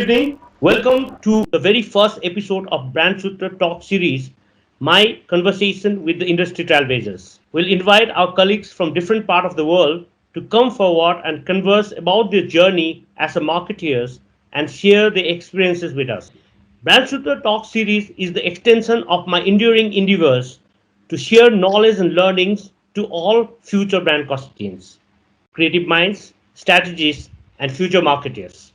evening. Welcome to the very first episode of Brandsutra Talk Series, my conversation with the Industry Trailblazers. We'll invite our colleagues from different parts of the world to come forward and converse about their journey as a marketeers and share their experiences with us. Brandsutra Talk Series is the extension of my enduring endeavors to share knowledge and learnings to all future brand constituents, creative minds, strategists, and future marketers.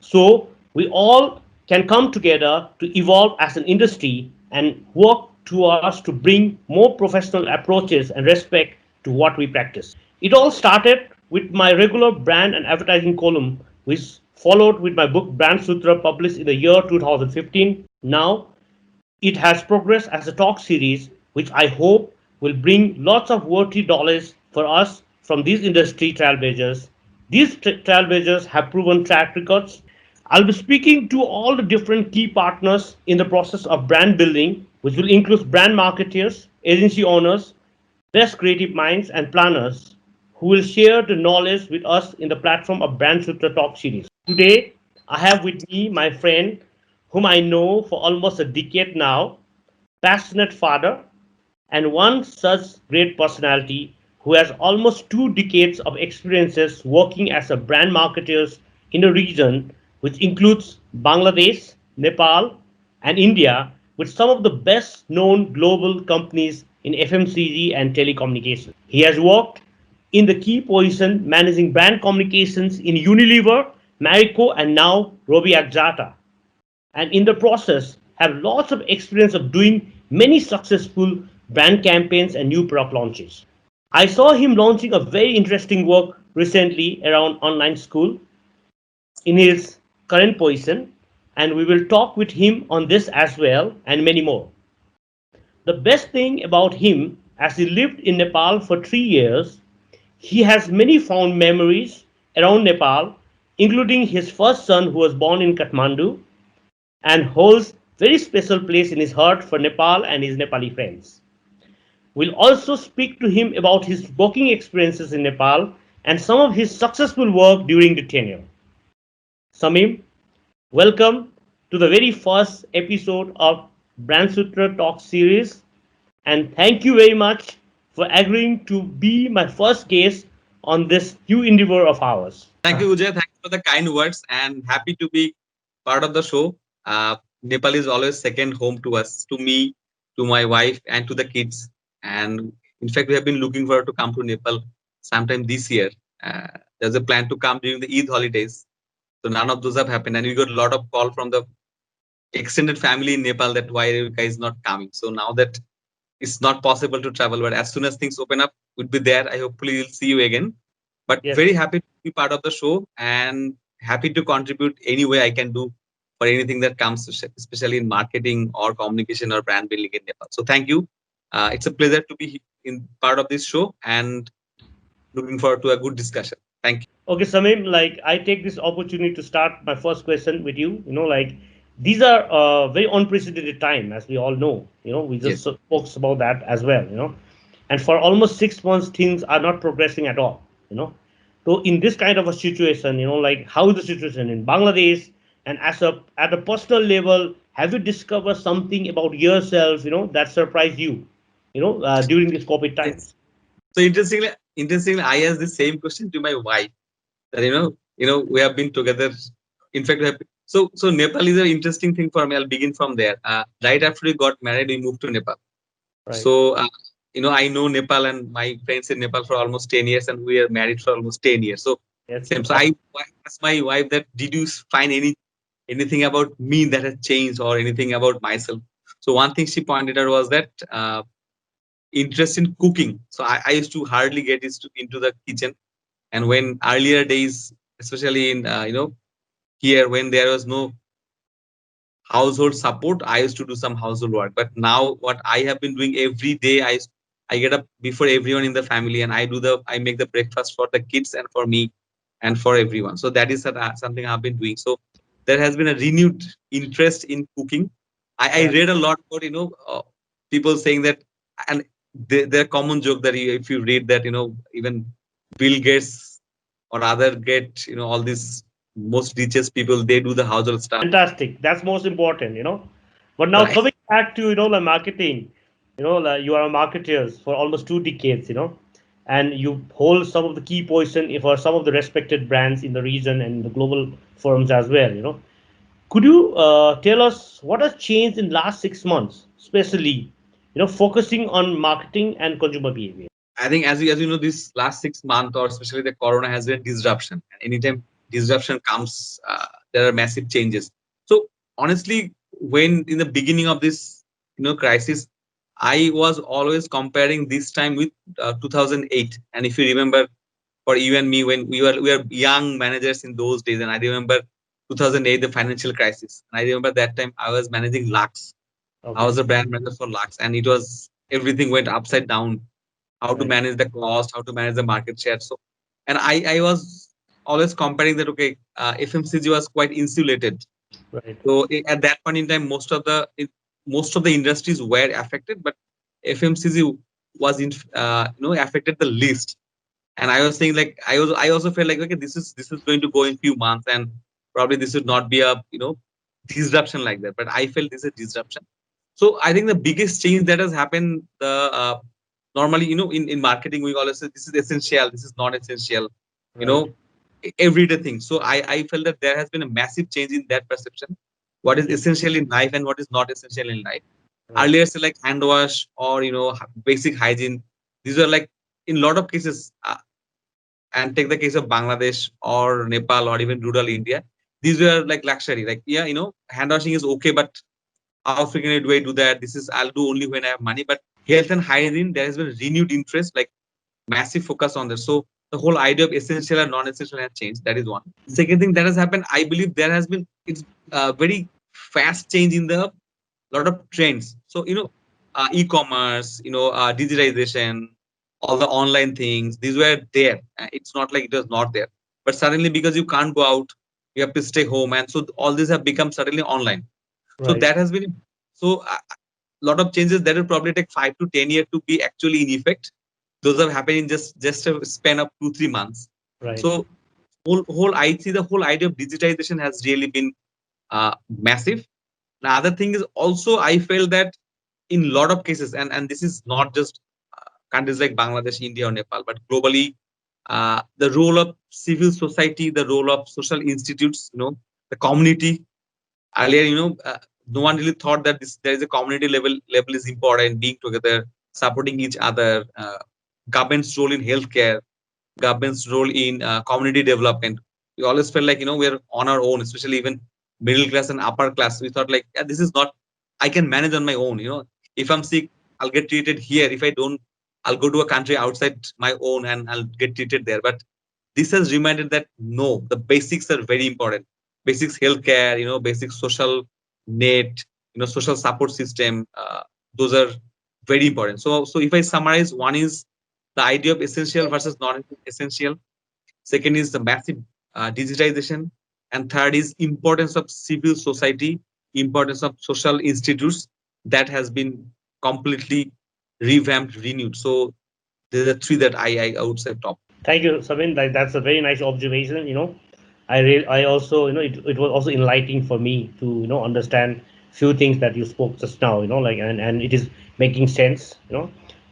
So we all can come together to evolve as an industry and work towards to bring more professional approaches and respect to what we practice. It all started with my regular brand and advertising column, which followed with my book Brand Sutra, published in the year 2015. Now it has progressed as a talk series, which I hope will bring lots of worthy dollars for us from these industry trailblazers. These trailblazers have proven track records. I'll be speaking to all the different key partners in the process of brand building, which will include brand marketers, agency owners, best creative minds, and planners who will share the knowledge with us in the platform of Brand Sutra Talk series. Today, I have with me my friend whom I know for almost a decade now, passionate father, and one such great personality who has almost 2 decades of experiences working as a brand marketer in a region which includes Bangladesh, Nepal, and India, with some of the best known global companies in FMCG and telecommunications. He has worked in the key position managing brand communications in Unilever, Marico, and now Robi Akjata, and in the process have lots of experience of doing many successful brand campaigns and new product launches. I saw him launching a very interesting work recently around online school in his current position, and we will talk with him on this as well and many more. The best thing about him, as he lived in Nepal for 3 years, he has many fond memories around Nepal, including his first son who was born in Kathmandu and holds very special place in his heart for Nepal and his Nepali friends. We'll also speak to him about his working experiences in Nepal and some of his successful work during the tenure. Samim, welcome to the very first episode of Brandsutra Talk series, and thank you very much for agreeing to be my first guest on this new endeavor of ours. Thank you, Ujaya. Thank you for the kind words and happy to be part of the show. Nepal is always second home to us, to me, to my wife, and to the kids. And in fact, we have been looking forward to come to Nepal sometime this year. Uh, there's a plan to come during the Eid holidays. So none of those have happened. And we got a lot of call from the extended family in Nepal that why you guys not coming. So now that it's not possible to travel, but as soon as things open up, we'll be there. I hopefully will see you again. But Yes. very happy to be part of the show and happy to contribute any way I can do for anything that comes, especially in marketing or communication or brand building in Nepal. So thank you. It's a pleasure to be in part of this show and looking forward to a good discussion. Thank you. Okay, Samim, like I take this opportunity to start my first question with you. Like these are very unprecedented time, as we all know. We just Yes. spoke about that as well. And for almost 6 months, things are not progressing at all. So in this kind of a situation, like how is the situation in Bangladesh, and as a at a personal level, have you discovered something about yourself, that surprised you, during these COVID Yes. times? So interestingly, I asked the same question to my wife. That we have been together. In fact, we have, so Nepal is an interesting thing for me. I'll begin from there. Right after we got married, we moved to Nepal. Right. So I know Nepal and my friends in Nepal for almost 10 years, and we are married for almost 10 years. So Yes. same. So I asked my wife that did you find anything about me that has changed or anything about myself? So one thing she pointed out was that interest in cooking. So I used to hardly get into the kitchen, and when earlier days, especially in here when there was no household support, I used to do some household work. But now what I have been doing every day, I get up before everyone in the family and I make the breakfast for the kids and for me and for everyone. So that is something I've been doing. So there has been a renewed interest in cooking. I Yeah. read a lot about people saying that, and their common joke that if you read that even Bill Gates or other get all these most richest people, they do the household stuff. Fantastic. That's most important, But now Right. coming back to, like marketing, like you are a marketeers for almost 2 decades, and you hold some of the key position for some of the respected brands in the region and the global firms as well. Could you tell us what has changed in last 6 months, especially, focusing on marketing and consumer behavior? I think as you know, this last 6 months or especially the corona has been disruption. And anytime disruption comes, there are massive changes. So honestly, when in the beginning of this crisis, I was always comparing this time with 2008. And if you remember, for you and me, when we were young managers in those days, and I remember 2008, the financial crisis. And I remember that time I was managing Lux. I Okay. was a brand manager for Lux, and it was everything went upside down, how to Right. manage the cost, how to manage the market share. So, and I was always comparing that. Okay, FMCG was quite insulated. Right. So at that point in time, most of the industries were affected, but FMCG was affected the least. And I was saying like I also felt like okay, this is going to go in few months, and probably this would not be a disruption like that. But I felt this is a disruption. So I think the biggest change that has happened, the normally in marketing we always say this is essential, this is not essential, you Right. know everyday thing. So I felt that there has been a massive change in that perception. What is essential in life and what is not essential in life. Right. Earlier, say like hand wash or basic hygiene. These are like in a lot of cases, and take the case of Bangladesh or Nepal or even rural India. These were like luxury. Like yeah, hand washing is okay, but how frequently do I do that? This is I'll do only when I have money. But health and hygiene, there has been renewed interest, like massive focus on this. So the whole idea of essential and non-essential has changed. That is one. Second thing that has happened, I believe there has been it's very fast change in the lot of trends. So e-commerce, digitization, all the online things. These were there. It's not like it was not there. But suddenly, because you can't go out, you have to stay home, and so all these have become suddenly online. So Right. that has been so a lot of changes that will probably take 5 to 10 years to be actually in effect. Those have happened in just a span of 2 3 months. Right. So whole I see the whole idea of digitization has really been massive. The other thing is also I felt that in a lot of cases, and this is not just countries like Bangladesh, India, or Nepal, but globally, the role of civil society, the role of social institutes, the community. Earlier, no one really thought that there is a community level is important, being together, supporting each other. Government's role in healthcare, government's role in community development. We always felt like we're on our own, especially even middle class and upper class. We thought like, yeah, this is not, I can manage on my own. If I'm sick, I'll get treated here. If I don't, I'll go to a country outside my own and I'll get treated there. But this has reminded that no, the basics are very important. Basics healthcare, basic social net, social support system. Those are very important. So if I summarize, one is the idea of essential versus non-essential. Second is the massive digitization, and third is importance of civil society, importance of social institutes that has been completely revamped, renewed. So there are three that I would say top. Thank you, Sabin. That's a very nice observation. I also, it was also enlightening for me to, understand few things that you spoke just now, like, and it is making sense.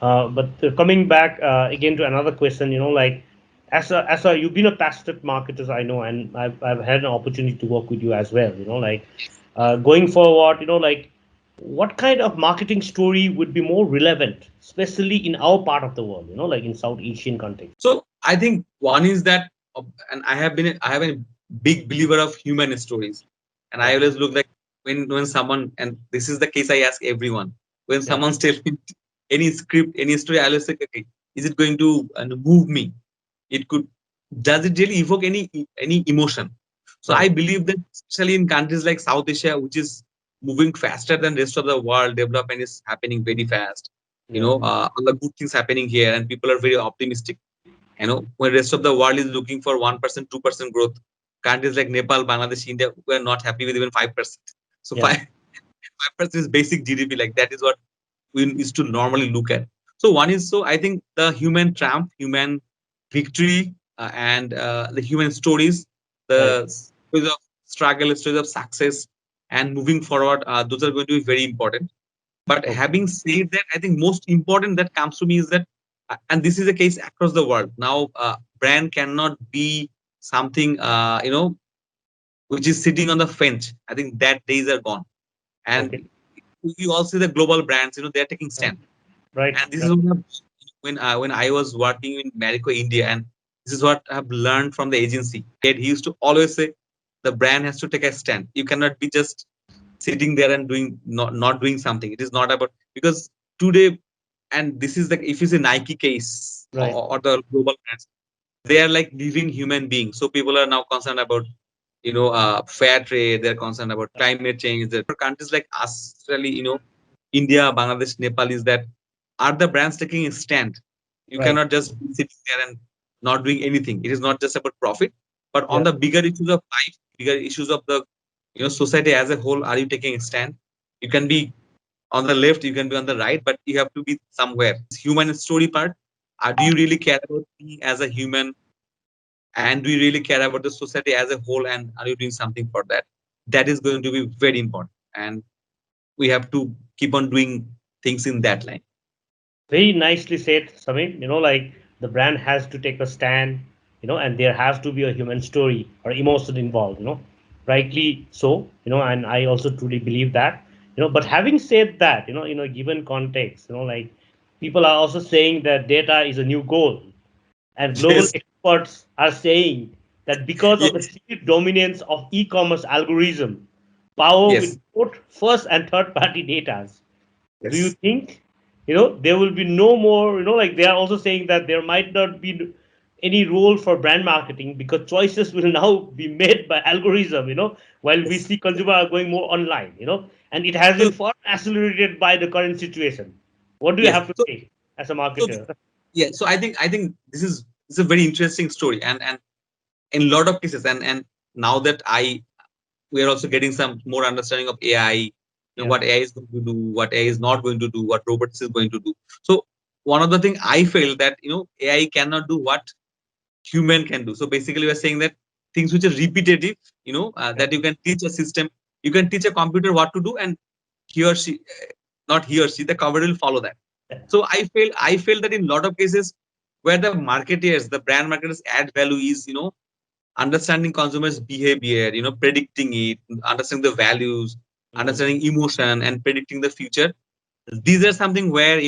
But coming back again to another question, like, you've been a passionate marketer, I know, and I've had an opportunity to work with you as well, like, going forward, like, what kind of marketing story would be more relevant, especially in our part of the world, like in South Asian context? So I think one is that, and I have been a big believer of human stories, and I Okay. always look like when someone, and this is the case I ask everyone, when Yeah. someone's telling me any script, any story, I always say, okay, is it going to move me? It could, does it really evoke any emotion? So I Right. believe that especially in countries like South Asia, which is moving faster than rest of the world, development is happening very fast. Yeah. All the good things happening here, and people are very optimistic. When rest of the world is looking for 1%, 2% growth, countries like Nepal, Bangladesh, India, we are not happy with even 5%. So Yeah. 5% is basic GDP. Like that is what we used to normally look at. So one is, so I think the human triumph, human victory, and the human stories, Right. the stories of struggle, stories of success, and moving forward. Those are going to be very important. But Okay. having said that, I think most important that comes to me is that, and this is a case across the world now. Brand cannot be something which is sitting on the fence. I think that days are gone. And Okay. you all see the global brands, they're taking Yeah. stand. Right. And this is Right. what when I was working in Marico, India, and this is what I've learned from the agency. He used to always say the brand has to take a stand. You cannot be just sitting there and doing not doing something. It is not about, because today, and this is the, if you say Nike case, Right. or the global brands, they are like living human beings. So people are now concerned about fair trade. They're concerned about climate change. There are countries like Australia, India, Bangladesh, Nepal, is that are the brands taking a stand. You Right. cannot just be sitting there and not doing anything. It is not just about profit, but on Yeah. the bigger issues of life, bigger issues of the society as a whole. Are you taking a stand? You can be on the left, you can be on the right, but you have to be somewhere. This human story part. Do you really care about me as a human, and do you really care about the society as a whole, and are you doing something for that? That is going to be very important, and we have to keep on doing things in that line. Very nicely said, Samir. Like the brand has to take a stand, and there has to be a human story or emotion involved, rightly so, and I also truly believe that, but having said that, in a given context, like people are also saying that data is a new goal, and global Yes, experts are saying that because of the yes, sheer dominance of e-commerce algorithm, power with yes, both first and third party data, do you yes. think there will be no more, like they are also saying that there might not be any role for brand marketing because choices will now be made by algorithm, while we Yes. see consumer are going more online, and it has been So far accelerated by the current situation. What do you yes, have to so say as a so marketer? yeah, so I think this is a very interesting story, and in a lot of cases, and now that we are also getting some more understanding of AI, Yeah. what AI is going to do, what AI is not going to do, what robots is going to do. So one of the thing I feel that AI cannot do what human can do. So basically, we're saying that things which are repetitive, Yeah. that you can teach a system, you can teach a computer what to do, and he or she, not he or she, the computer will follow that. So I feel that in a lot of cases where the marketers, the brand marketers add value is, understanding consumers behavior, predicting it, understanding the values, Mm. understanding emotion, and predicting the future. These are something where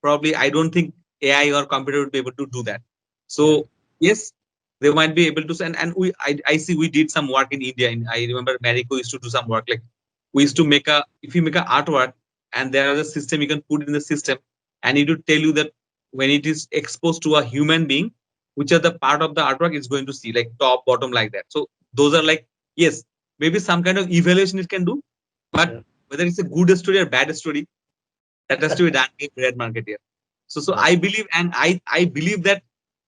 probably I don't think AI or computer would be able to do that. Yeah. So yes, they might be able to. And I see we did some work in India. I remember Marico used to do some work, like we used to make a, if you make a artwork, and there is a system you can put in the system, and it will tell you that when it is exposed to a human being, which are the part of the artwork it's going to see, like top, bottom, like that. So those are like, yes, maybe some kind of evaluation it can do, but Yeah. whether it's a good story or bad story, that has to be done in red market here. So Right. I believe, and I believe that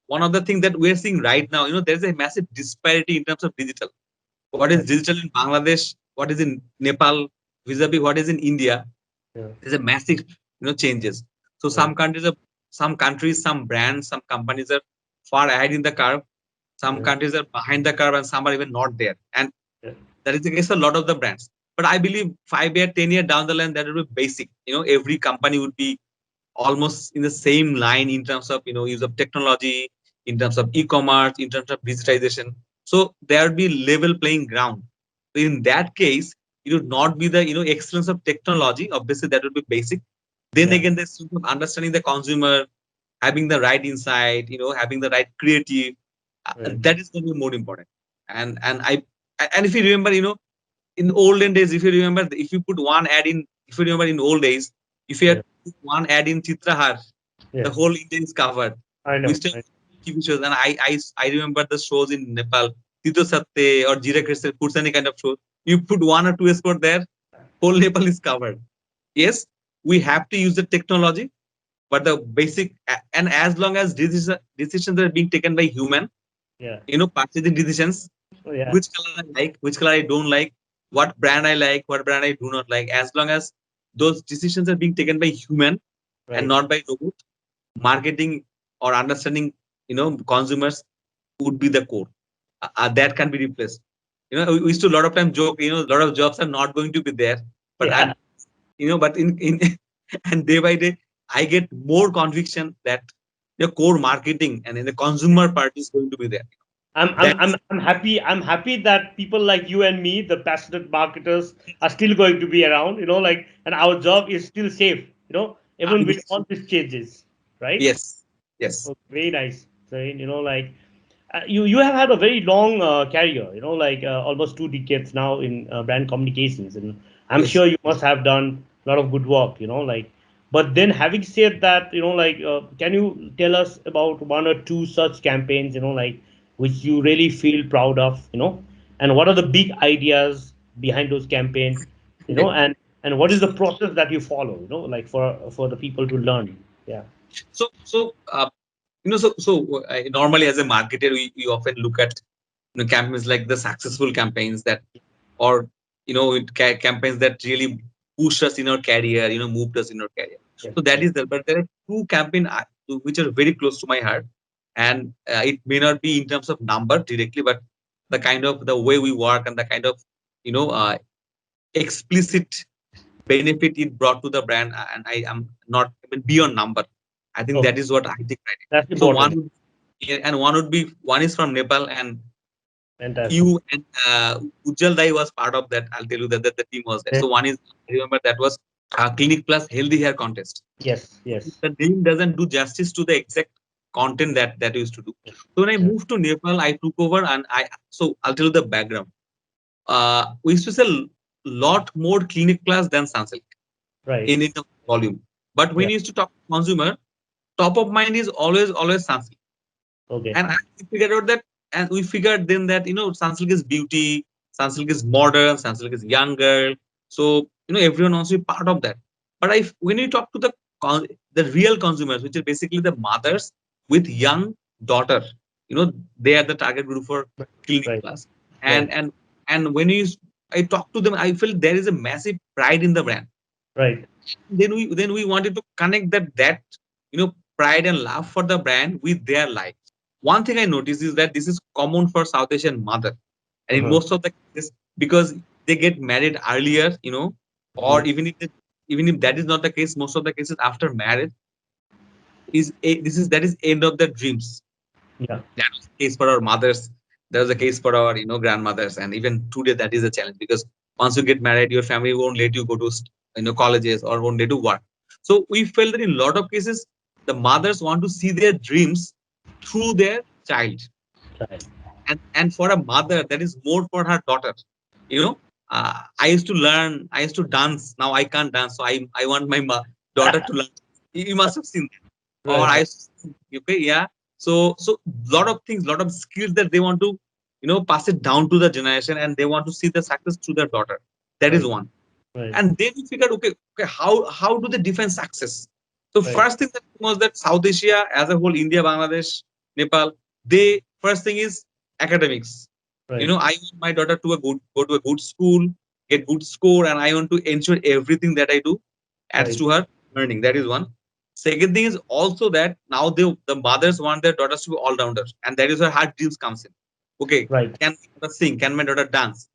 one of the things that we're seeing right now, there's a massive disparity in terms of digital. What is Right. digital in Bangladesh? What is in Nepal? Vis-a-vis what is in India? Yeah. There's a massive changes. So Right. some countries, some brands, some companies are far ahead in the curve. Some Yeah. countries are behind the curve, and some are even not there. And Yeah. that is the case for a lot of the brands. But I believe 5 year, 10 year down the line, that will be basic. Every company would be almost in the same line in terms of use of technology, in terms of e-commerce, in terms of digitization. So there will be level playing ground. So in that case, it would not be the excellence of technology. Obviously, that would be basic. Then Yeah. again, the sort of understanding the consumer, having the right insight, having the right creative, Right. that is going to be more important. And if you remember, in olden days, if you remember, if you put one ad in, if you remember in old days, if you Yeah. had put one ad in Chitrahar, the Yeah. whole India is covered. I We know. still TV shows, and I remember the shows in Nepal, Tito Satte or Jira Krishna puts any kind of show. You put one or two spot there, whole Nepal is covered. Yes, we have to use the technology, but the basic, and as long as decisions are being taken by human, Yeah. purchasing decisions, Oh, yeah. which color I like, which color I don't like, what brand I like, what brand I do not like. As long as those decisions are being taken by human and Right. not by robot, marketing or understanding, consumers would be the core. That can be replaced. We used to a lot of time joke, a lot of jobs are not going to be there, but Yeah. but in and day by day, I get more conviction that the core marketing and in the consumer part is going to be there. I'm, I'm, That I'm, is, I'm happy. I'm happy that people like you and me, the passionate marketers, are still going to be around. And our job is still safe. Even with all these changes, right? yes, yes, Oh, very nice. So, you have had a very long career. Almost 2 decades now in brand communications, and I'm yes. sure you must have done a lot of good work. But then having said that, can you tell us about one or two such campaigns? Which you really feel proud of. And what are the big ideas behind those campaigns? And what is the process that you follow? For the people to learn. Yeah. So normally as a marketer, we often look at campaigns like the successful campaigns that, or campaigns that really push us in our career, moved us in our career. Yes. So that Yes. is there. But there are two campaigns which are very close to my heart, and it may not be in terms of number directly, but the kind of the way we work and the kind of you know uh, explicit benefit it brought to the brand, and I am not even beyond number. I think Okay. that is what I think. Right. That's So important. one is from Nepal, and Fantastic. you and Ujjal Dai was part of that. I'll tell you that the team was there. Eh, So one is, I remember that was Clinic Plus Healthy Hair Contest. Yes, yes. The name doesn't do justice to the exact content that we used to do. So when I Yeah. moved to Nepal, I took over, and I'll tell you the background. We used to sell lot more Clinic Plus than Sunsilk Right. in terms of volume. But when Yeah. you used to talk to consumer, top of mind is always Sunsilk. Okay. And I figured out that, and we figured then that Sunsilk is beauty, Sunsilk is modern, Sunsilk is younger. So everyone wants to be part of that. But when you talk to the real consumers, which is basically the mothers with young daughter, they are the target group for Clinic Right. Plus. Right. And when I talk to them, I feel there is a massive pride in the brand. Right. Then we wanted to connect that pride and love for the brand with their life. One thing I noticed is that this is common for South Asian mother, and in Uh-huh. most of the cases, because they get married earlier, or Mhm. even if that is not the case, most of the cases after marriage that is end of their dreams. Yeah. That was the case for our mothers. That was the case for our grandmothers, and even today that is a challenge, because once you get married, your family won't let you go to colleges, or won't let you work. So we felt that in a lot of cases, the mothers want to see their dreams through their child, Right. and for a mother, that is more for her daughter. you know I used to dance. Now I can't dance, so I want my daughter to learn. You must have seen that. Or Right. Right. okay, yeah. So lot of things, lot of skills that they want to pass it down to the generation, and they want to see the success to their daughter. That is Right. one. Right. And then we figured, okay, how do they define success? So Right. first thing that was that South Asia as a whole, India, Bangladesh, Nepal, they first thing is academics. Right. I want my daughter to go to a good school, get good score, and I want to ensure everything that I do adds Right. to her learning. That is one. Second thing is also that now the mothers want their daughters to be all rounders, and that is where her dreams comes in. Okay, Right. can my daughter sing? Can my daughter dance?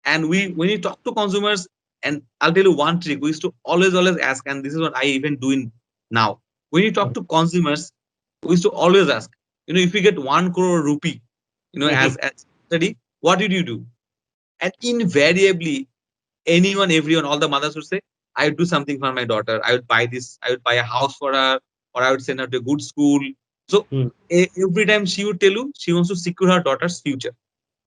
And when you talk to consumers, and I'll tell you one trick, we used to always ask, and this is what I even do in now. When you talk to consumers, we used to always ask, if you get 1 crore rupee, as study, what did you do? And invariably, everyone, all the mothers would say, I would do something for my daughter. I would buy this, I would buy a house for her, or I would send her to a good school. So Mm. every time she would tell you, she wants to secure her daughter's future.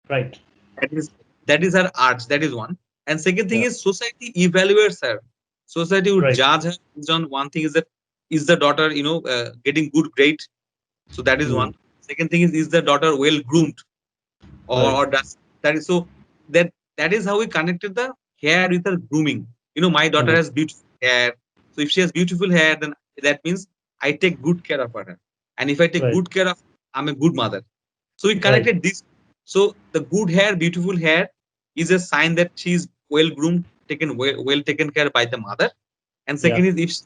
Right. That is that is her arts. That is one. And second thing Yeah. is society evaluates her. Society would Right. judge her based on one thing, is that is the daughter getting good grade. So that is Mm. one. Second thing is the daughter well groomed, Right. or does that is so that is how we connected the hair with her grooming. My daughter Mm. has beautiful hair. So if she has beautiful hair, then that means I take good care of her. And if I take Right. good care of, I'm a good mother. So we Right. connected this. So the good hair, beautiful hair is a sign that she's well groomed, well taken care by the mother. And Yeah. second is,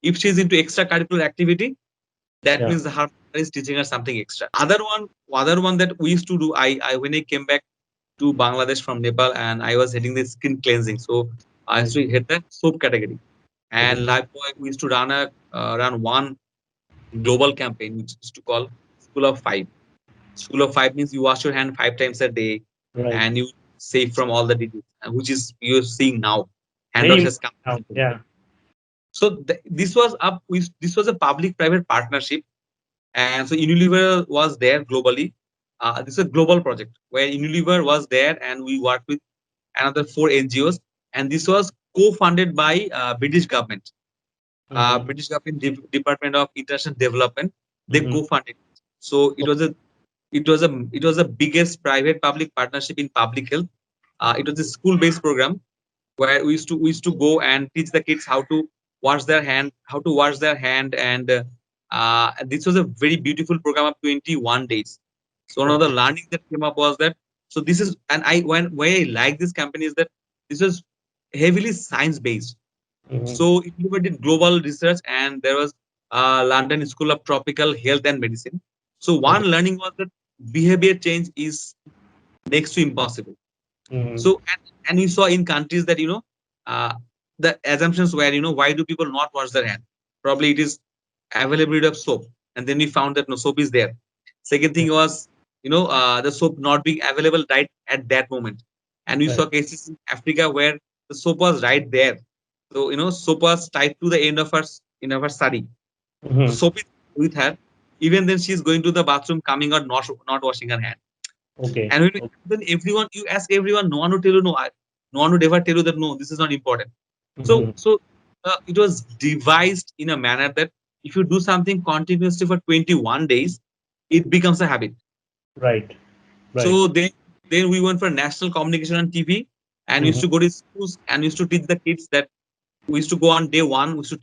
if she's into extracurricular activity, that Yeah. means her mother is teaching her something extra. Other one that we used to do, I when I came back to Bangladesh from Nepal, and I was hitting the skin cleansing. So I used to hit the soap category. And Mhm. likewise, we used to run one global campaign, which is to call School of Five. School of Five means you wash your hand 5 times a day, Right. and you save from all the disease, which is you're seeing now. Hand wash Very has come. now. Yeah. So this was a public-private partnership, and so Unilever was there globally. This is a global project where Unilever was there, and we worked with another four NGOs, and this was co-funded by British government. Mm-hmm. British government Department of International Development, they Mm-hmm. co-funded. So it was the biggest private public partnership in public health. It was a school-based program where we used to go and teach the kids how to wash their hand, and this was a very beautiful program of 21 days. So one of the Okay. learning that came up was that, so this is, and I when why I like this company is that this was heavily science based. Mm-hmm. So it did global research, and there was London School of Tropical Health and Medicine. So one Okay. learning was that behavior change is next to impossible. Mm-hmm. So and we saw in countries that uh, the assumptions were, why do people not wash their hand? Probably it is availability of soap, and then we found that no soap is there. Second thing was, the soap not being available right at that moment, and we Right. saw cases in Africa where the soap was right there. So soap was tied to the end of her study. So Mm-hmm. soap is with her. Even then, she's going to the bathroom, coming out, not washing her hand. Okay. And Okay. then everyone, you ask everyone, no one will tell you no. No one would ever tell you that no, this is not important. So Mm-hmm. so it was devised in a manner that if you do something continuously for 21 days, it becomes a habit. Right. Right. So then we went for national communication on TV, and we used Mm-hmm. to go to schools, and we used to teach the kids that we used to go on day one. We used to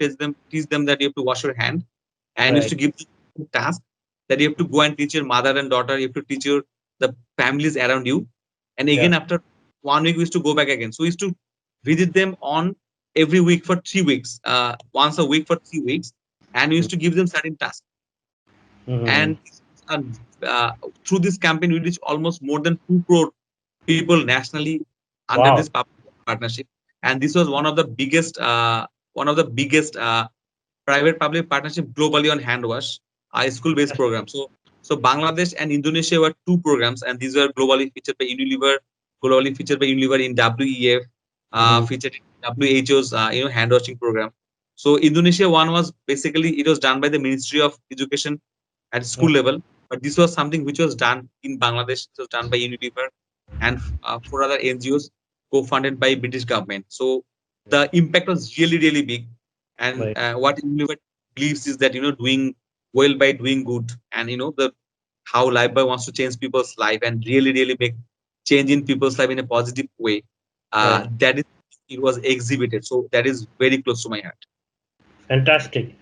teach them that you have to wash your hand, and we used Right. to give them a task that you have to go and teach your mother and daughter. You have to teach your the families around you, and Yeah. again after 1 week we used to go back again. So we used to visit them on every week for 3 weeks, once a week for 3 weeks, and we used to give them certain tasks. Mm-hmm. And uh, through this campaign, we reached almost more than 2 crore people nationally under Wow. this partnership. And this was one of the biggest private public partnership globally on hand wash, a school based Yes. program. So Bangladesh and Indonesia were two programs, and these were globally featured by Unilever in WEF, Mm-hmm. featured in WHO's hand washing program. So Indonesia one was basically, it was done by the Ministry of Education at school level, but this was something which was done in Bangladesh. It was done by Unilever and four other NGOs co-funded by British government. So the impact was really really big. And Right. what Unilever believes is that doing well by doing good, and the how Lifebuoy wants to change people's life and really really make change in people's life in a positive way. Right. That is, it was exhibited. So that is very close to my heart. Fantastic.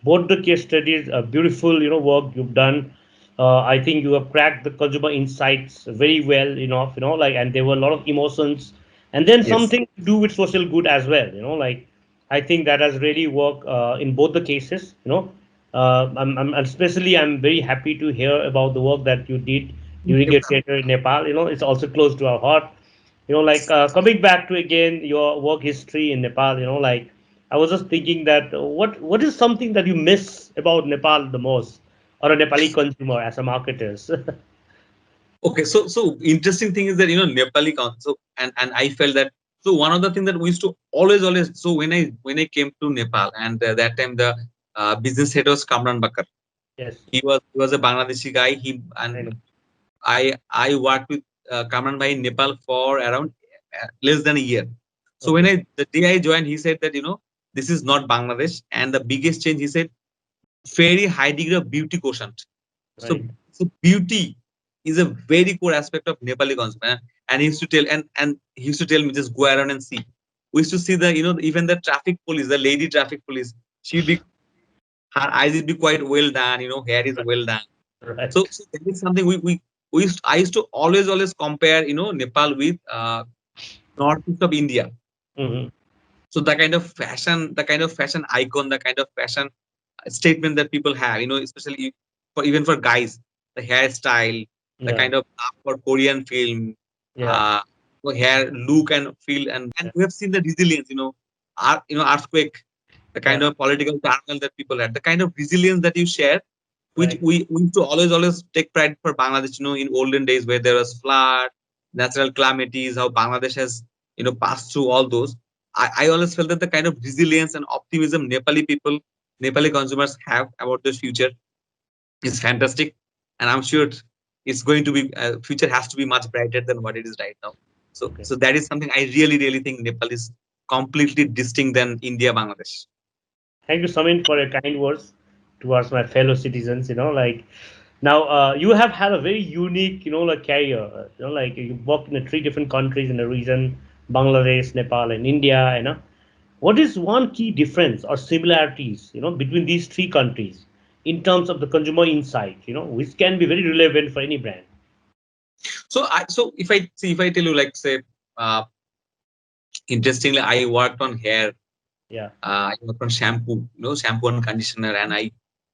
Both the case studies are beautiful, work you've done. I think you have cracked the consumer insights very well enough, like, and there were a lot of emotions, and then Yes. something to do with social good as well, like, I think that has really worked in both the cases, I'm very happy to hear about the work that you did during your tenure in Nepal. It's also close to our heart. Like, coming back to again your work history in Nepal, like, I was just thinking that what is something that you miss about Nepal the most, or a Nepali consumer as a marketers? Okay, so interesting thing is that Nepali so and I felt that, so one of the things that we used to always, so when I came to Nepal, and that time the business head was Kamran Bakar. Yes, He was a Bangladeshi guy. He I and know. I worked with Kamran Bhai in Nepal for around less than a year. So Okay, the day I joined, he said that this is not Bangladesh, and the biggest change, he said, very high degree of beauty quotient. So, right. so beauty is a very core aspect of Nepali consumer. And he used to tell me, just go around and see. We used to see the, even the traffic police, the lady traffic police, she'd be, her eyes would be quite well done, hair is well done. So, Right. so that is something I used to always compare, Nepal with northeast of India. Hmm. So the kind of fashion icon, the kind of fashion statement that people have, especially for even for guys, the hairstyle, the Yeah. kind of love for Korean film. Yeah. uh, hair, look and feel, and we have seen the resilience. Earthquake, the kind Yeah. of political turmoil that people had, the kind of resilience that you share, which Right. we used to always take pride for Bangladesh. In olden days where there was flood, natural calamities, how Bangladesh has passed through all those. I always felt that the kind of resilience and optimism Nepali people, Nepali consumers have about the future is fantastic, and I'm sure it's going to be future has to be much brighter than what it is right now. So Okay. so that is something I really think Nepal is completely distinct than India, Bangladesh. Thank you, Samin, for your kind words towards my fellow citizens. Now, you have had a very unique, like career. Like you worked in three different countries in the region: Bangladesh, Nepal, and India. What is one key difference or similarities, between these three countries in terms of the consumer insight, which can be very relevant for any brand? So if I tell you, like, say, uh, interestingly, I worked on hair. Yeah. I worked on shampoo, shampoo and conditioner, and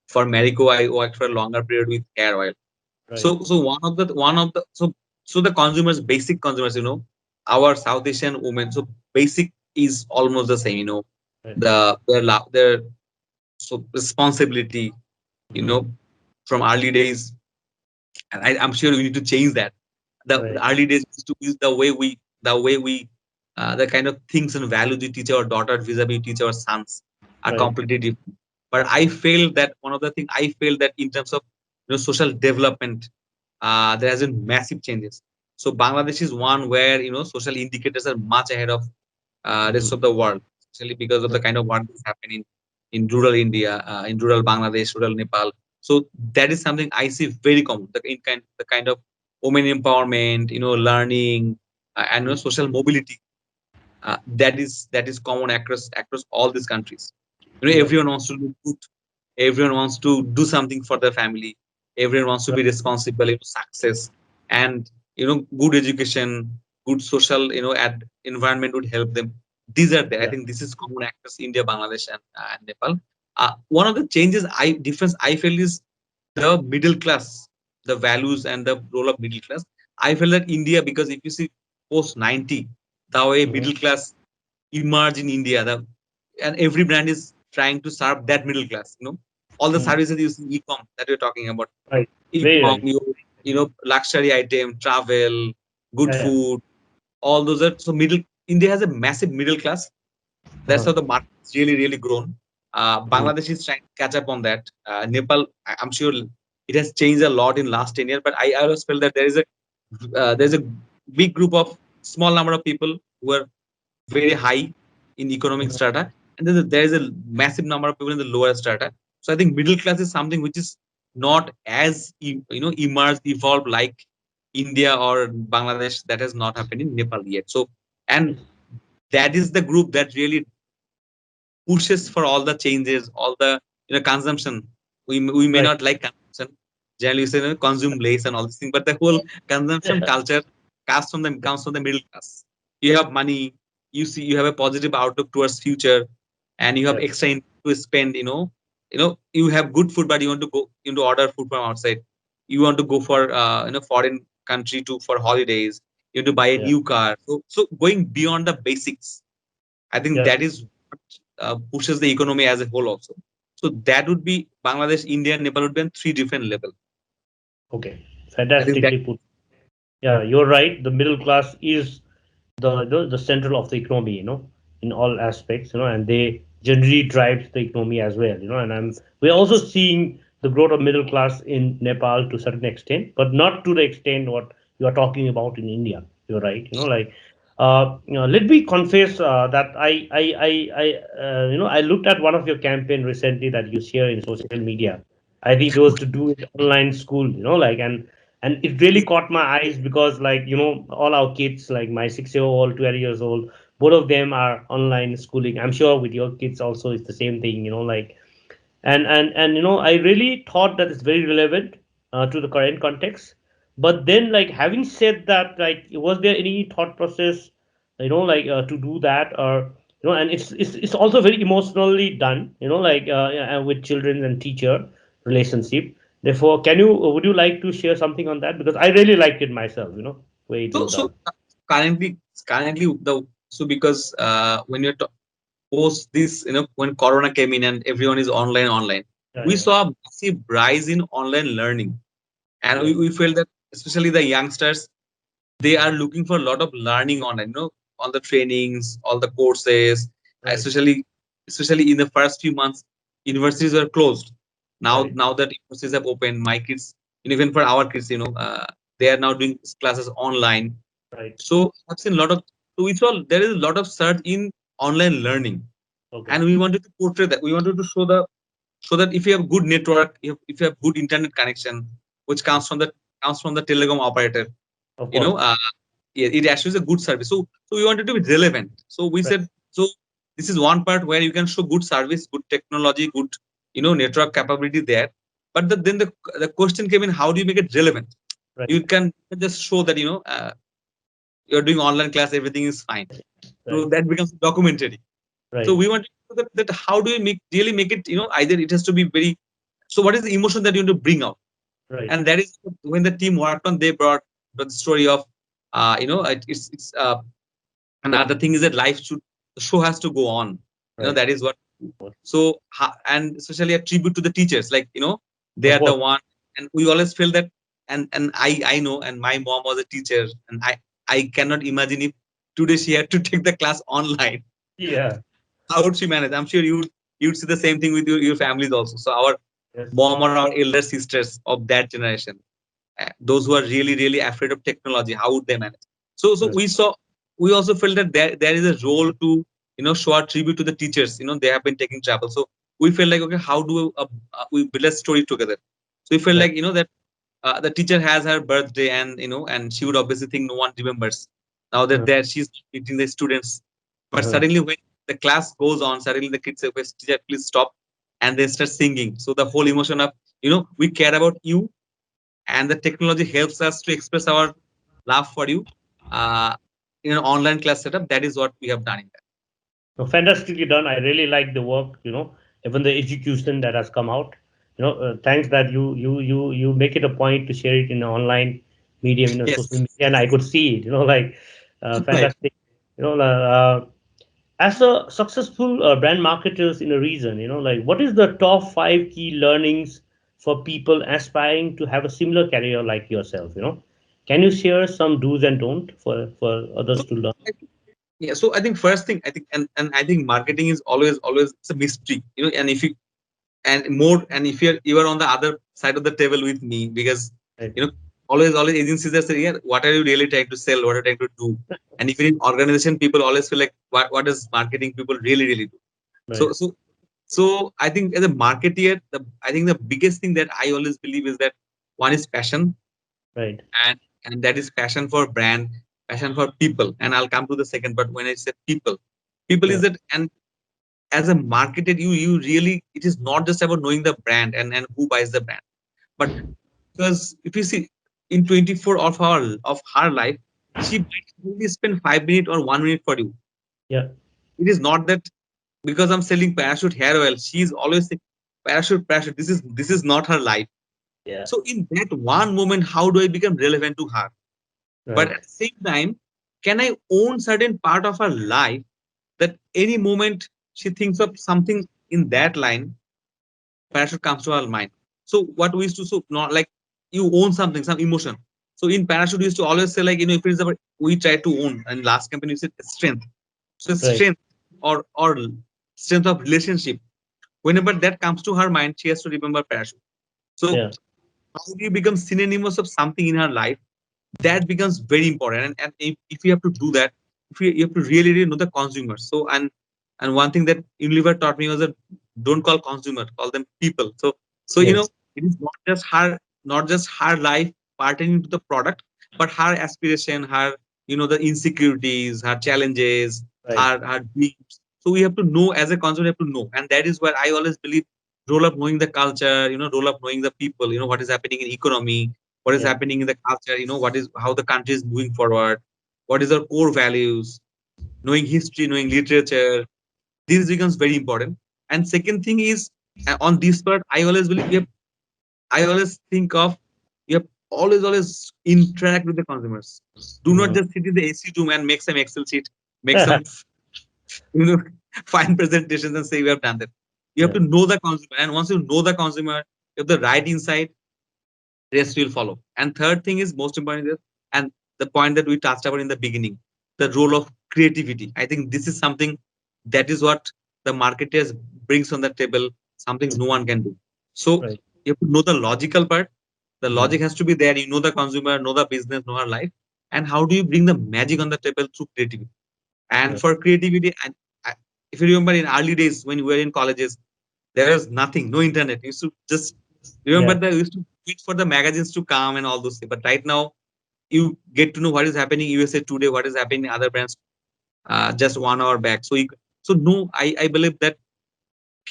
for Marico I worked for a longer period with hair oil. Right. So so the consumers, basic consumers, our South Asian women. So basic is almost the same. Right. Their so responsibility, you Hmm. know, from early days, and I'm sure we need to change that. The Right. early days used to be the way we the kind of things and values we teach our daughter vis-a-vis teach our sons are Right. completely different. But I feel that one of the things I feel that in terms of social development, there has been massive changes. So Bangladesh is one where social indicators are much ahead of Hmm. rest of the world, especially because of the kind of work that's happening in rural India, in rural Bangladesh, rural Nepal. So that is something I see very common. The kind of women empowerment, learning, and social mobility. That is common across all these countries. Yeah. Everyone wants to look good. Everyone wants to do something for their family. Everyone wants to Right. be responsible, success, and good education, good social, environment would help them. These are there. I Yeah. think this is common across India, Bangladesh, and Nepal. One of the difference I feel is the middle class, the values and the role of middle class. I feel that India, because if you see post 90, the way Hmm. middle class emerge in India, and every brand is trying to serve that middle class. All the Hmm. services you see, e-com that we're talking about, Right. Very e-com, right. luxury item, travel, good Yeah. Yeah. food, all those are so middle. India has a massive middle class. That's Uh-huh. how the market's really grown. Hmm. Bangladesh is trying to catch up on that. Nepal, I'm sure it has changed a lot in last 10 years, but I always felt that there's a big group of small number of people who are very high in economic Hmm. strata, and then there is a massive number of people in the lower strata. So I think middle class is something which is not as emerged, evolved like India or Bangladesh. That has not happened in Nepal yet. So, and Yes. that is the group that really pushes for all the changes, all the consumption. We may Right. not like consumption. Generally, you say consume less and all this thing, but the whole consumption Yeah. culture comes from the middle class. You have money, you have a positive outlook towards future, and you have Yes. extra income to spend. You have good food, but you want to go order food from outside. You want to go for foreign country to for holidays. You want to buy a Yeah. new car. So going beyond the basics, I think Yeah. that is what pushes the economy as a whole also. So that would be Bangladesh, India, Nepal would be on three different level. Okay. I think that Fantastically put. Yeah, you're right. The middle class is the central of the economy, in all aspects, and they generally drive the economy as well, and we're also seeing the growth of middle class in Nepal to a certain extent, but not to the extent what you are talking about in India. You're right, like let me confess that I looked at one of your campaign recently that you share in social media. I think it was to do with online school, like and it really caught my eyes because like all our kids, like my 6 year old, 12 years old, both of them are online schooling. I'm sure with your kids also it's the same thing, like and I really thought that it's very relevant to the current context. But then, like, having said that, like, was there any thought process, like, to do that? Or and it's also very emotionally done, like, with children and teacher relationship. Therefore, can you would you like to share something on that, because I really liked it myself? waiting So done. currently the so because when you're post this, when Corona came in and everyone is online, Yeah, we yeah, saw a massive rise in online learning, and yeah. we felt that especially the youngsters, they are looking for a lot of learning online, all the trainings, all the courses, Right, especially in the first few months, universities were closed. right, Now that universities have opened, my kids, even for our kids, they are now doing classes online. right. So I've seen a lot of, so we saw there is a lot of surge in online learning, Okay, and we wanted to portray that. We wanted to show the so that if you have good network, if you have good internet connection, which comes from the telecom operator, of you know, course. uh, yeah, it actually is a good service. So we wanted to be relevant. So we Right, said, so this is one part where you can show good service, good technology, good network capability there. But then the question came in, how do you make it relevant? You right, can just show that you're doing online class, everything is fine. So right, that becomes documentary. So right, we want to know that how do we really make it, either it has to be very, so what is the emotion that you want to bring out? right, And that is when the team worked on, they brought the story of, it's another thing is that the show has to go on. right. That is what. So and especially a tribute to the teachers, like they Of are the course. one, and we always feel that, and I know, and my mom was a teacher, and I cannot imagine if today she had to take the class online. Yeah. How would she manage? I'm sure you'd see the same thing with your families also. So our Yes. mom or our elder sisters of that generation, those who are really really afraid of technology, how would they manage? So Yes. we also felt that there is a role to show our tribute to the teachers. They have been taking travel. So we felt like, okay, how do we build a story together? So we felt Right. like that the teacher has her birthday, and she would obviously think no one remembers now that Uh, there she's meeting the students. But uh, suddenly when the class goes on, suddenly the kids say, "Okay, teacher, please stop," and they start singing. So the whole emotion of we care about you, and the technology helps us to express our love for you uh, in an online class setup. That is what we have done in that. no, fantastically done. I really like the work, even the execution that has come out. Thanks that you make it a point to share it in an online medium, social Yes. media, and I could see it, like Right. fantastic. As a successful brand marketers in a region, like what is the top five key learnings for people aspiring to have a similar career like yourself? Can you share some do's and don't for others So to learn? I think, yeah. So I think first thing, I think, and I think marketing is always it's a mystery. And if you and if you are on the other side of the table with me, because Right, you know always agencies are saying, yeah, what are you really trying to sell, what are you trying to do? And even in organization, people always feel like, what does marketing people really do? right, So so so I think as a marketeer, I think the biggest thing that I always believe is that one is passion, right. and that is passion for brand, passion for people. And I'll come to the second, but when I say people Yeah, is that, and as a marketer, you really, it is not just about knowing the brand and who buys the brand, but because if you see in 24 of her life, she might only spend 5 minutes or 1 minute for you. yeah, It is not that because I'm selling parachute hair oil, she's always saying parachute. This is not her life. yeah. So in that one moment, how do I become relevant to her? But Right, at the same time, can I own certain part of her life, that any moment she thinks of something in that line, parachute comes to her mind. So what we used to, so not like you own something, some emotion. So in parachute, we used to always say, like, if it's about, we try to own, and last company we said strength. So right. strength, or strength of relationship. Whenever that comes to her mind, she has to remember parachute. So Yeah, how do you become synonymous of something in her life? That becomes very important. And if you have to do that, if you have to really know the consumer. So and one thing that Unilever taught me was that don't call consumer, call them people. So yes, it is not just her life pertaining to the product, but her aspiration, her the insecurities, her challenges, right. her dreams. So we have to know, as a consumer, we have to know. And that is where I always believe, role of knowing the culture, role of knowing the people, what is happening in economy, what is Yeah, happening in the culture, what is, how the country is moving forward, what is our core values, knowing history, knowing literature. This becomes very important. And second thing is, on this part, I always believe I always think of, you have always interact with the consumers. Do not Mhm. just sit in the AC room and make some Excel sheet, make some you know fine presentations and say you have done that. You have Yeah. to know the consumer, and once you know the consumer, you have the right insight, rest will follow. And third thing is most important is, and the point that we touched about in the beginning, the role of creativity. I think this is something that is what the marketers brings on the table, something no one can do. So Right. you have to know the logical part. The Mhm. logic has to be there. You know the consumer, know the business, know our life. And how do you bring the magic on the table through creativity? And Yeah. for creativity, and I, if you remember in early days when we were in colleges, there was nothing, no internet. You used to just remember Yeah. that we used to wait for the magazines to come and all those things. But right now, you get to know what is happening USA Today, what is happening in other brands, just 1 hour back. So no, I believe that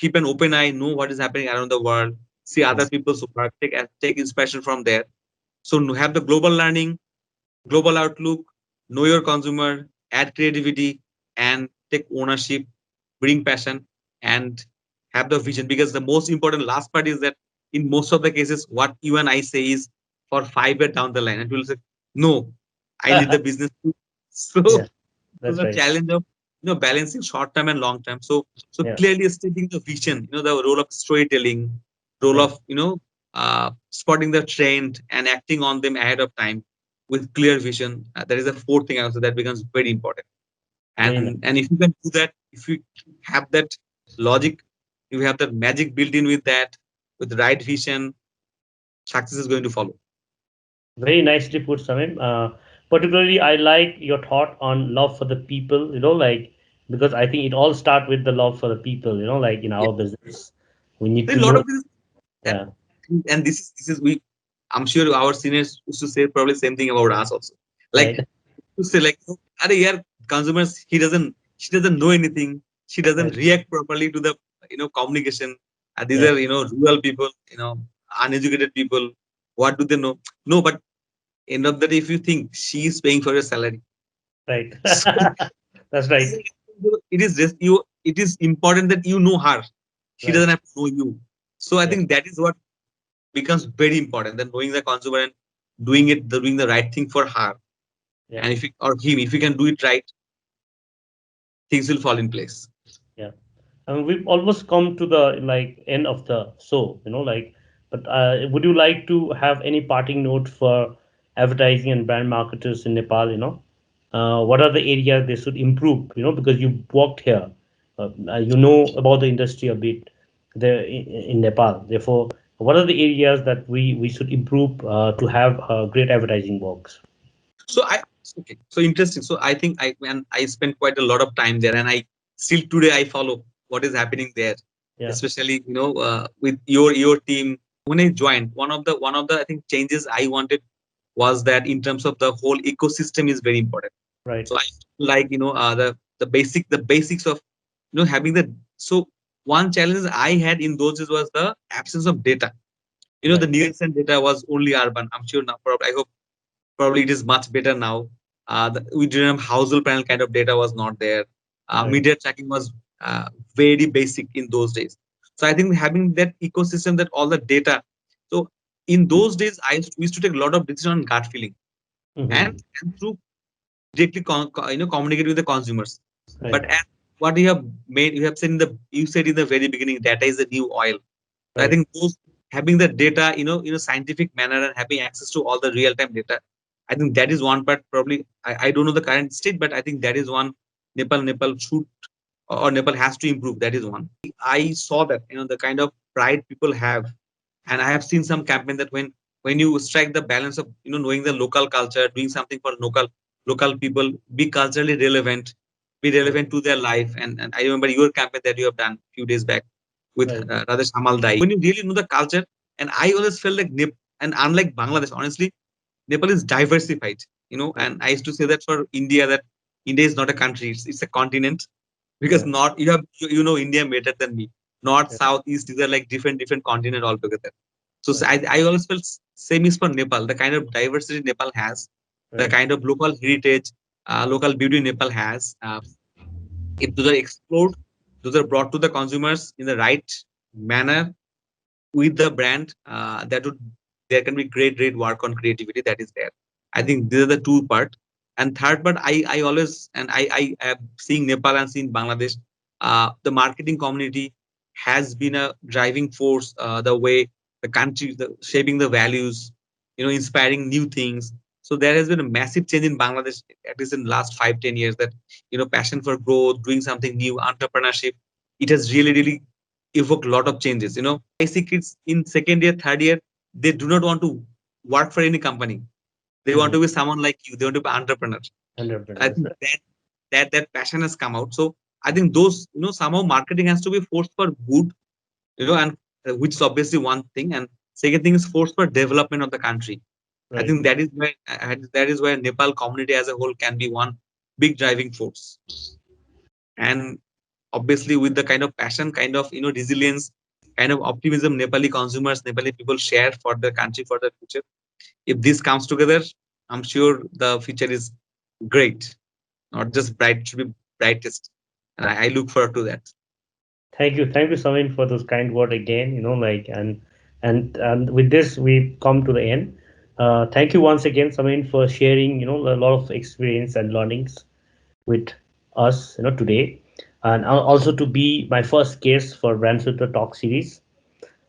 keep an open eye, know what is happening around the world, see other Mhm. people's work, take inspiration from there. So have the global learning, global outlook, know your consumer, add creativity, and take ownership, bring passion, and have the vision. Because the most important last part is that in most of the cases, what you and I say is for 5 years down the line, and people say, "No, I need the business." Too." Yeah. So That's the right. challenge of balancing short term and long term. So Yeah. clearly stating the vision, the role of storytelling, role Yeah. of spotting the trend and acting on them ahead of time with clear vision. That is the fourth thing also that becomes very important. Very nice. And if you can do that, if you have that logic, you have that magic built in with that, with the right vision, success is going to follow. Very nicely put, Samim. Particularly, I like your thought on love for the people, like, because I think it all starts with the love for the people, like in Yeah. our business. We need There to are a lot know. of this, and Yeah. and this is we. I'm sure our seniors used to say probably same thing about us also. Like Right. to say like, "Arey yaar, consumers, she doesn't know anything. She Right. doesn't react properly to the communication. These Yeah. are rural people, uneducated people. What do they know? No, but end of the day, if you think she is paying for your salary, Right. so That's right. it is just you. It is important that you know her. She Right. doesn't have to know you. So I Yeah. think that is what becomes very important. Then knowing the consumer and doing the right thing for her, Yeah. and if it, or him, if you can do it right, things will fall in place. Yeah. I mean, we've almost come to the like end of the show, but would you like to have any parting note for advertising and brand marketers in Nepal? What are the areas they should improve? Because you worked here, you know about the industry a bit there in Nepal. Therefore, what are the areas that we should improve to have great advertising works? So I okay. So interesting. So I think I spent quite a lot of time there, and I still today I follow what is happening there, Yeah. especially with your team. When I joined, one of the I think changes I wanted was that in terms of the whole ecosystem is very important. Right. So I like the basics of having the so one challenge I had in those days was the absence of data. The Right. Nielsen data was only urban. I'm sure now, probably I hope probably it is much better now. We didn't have household panel kind of data was not there. Right. Media tracking was very basic in those days. So I think having that ecosystem, that all the data. So in those days, we used to take a lot of decision on gut feeling and, Hmm. and through directly communicate with the consumers. Right. But as what you said in the very beginning, data is the new oil. So I Right. think those having the data, in a scientific manner and having access to all the real time data, I think that is one part. Probably I don't know the current state, but I think that is one Nepal should or Nepal has to improve. That is one. I saw that the kind of pride people have, and I have seen some campaign that when you strike the balance of knowing the local culture, doing something for local people, be culturally relevant, be Right. relevant to their life. And I remember your campaign that you have done a few days back with Right. Rajesh Hamal Dai. When you really know the culture, and I always felt like and unlike Bangladesh, honestly, Nepal is diversified. Right. And I used to say that for India, that India is not a country; it's a continent. Because Yeah. not you have India better than me. North, Yeah. South, East, these are like different continent altogether. So Right. I always felt same is for Nepal. The kind of diversity Nepal has, the Right. kind of local heritage, local beauty Nepal has. If those are explored, those are brought to the consumers in the right manner with the brand, that would there can be great work on creativity that is there. I think these are the two part. And third part, I always, and I am seeing Nepal and seeing Bangladesh, the marketing community has been a driving force, the way the country, shaping the values, inspiring new things. So there has been a massive change in Bangladesh, at least in the last 5-10 years, that passion for growth, doing something new, entrepreneurship, it has really evoked a lot of changes. I see kids in second year, third year, they do not want to work for any company. They want Mhm. to be someone like you. They want to be entrepreneur. I Entrepreneurs. think that passion has come out. So I think those, somehow marketing has to be forced for good, and which is obviously one thing. And second thing is forced for development of the country. I Right. think that is where Nepal community as a whole can be one big driving force. And obviously with the kind of passion, kind of resilience, kind of optimism Nepali consumers, Nepali people share for the country, for the future. If this comes together, I'm sure the future is great, not just bright, it should be brightest. And I look forward to that. Thank you, Samin, for those kind word again. Like and with this we come to the end. Thank you once again, Samin, for sharing a lot of experience and learnings with us today, and also to be my first guest for Brandsutra Talk series.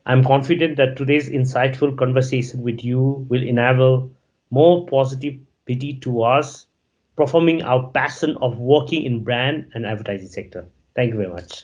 I'm confident that today's insightful conversation with you will enable more positivity to us performing our passion of working in brand and advertising sector. Thank you very much.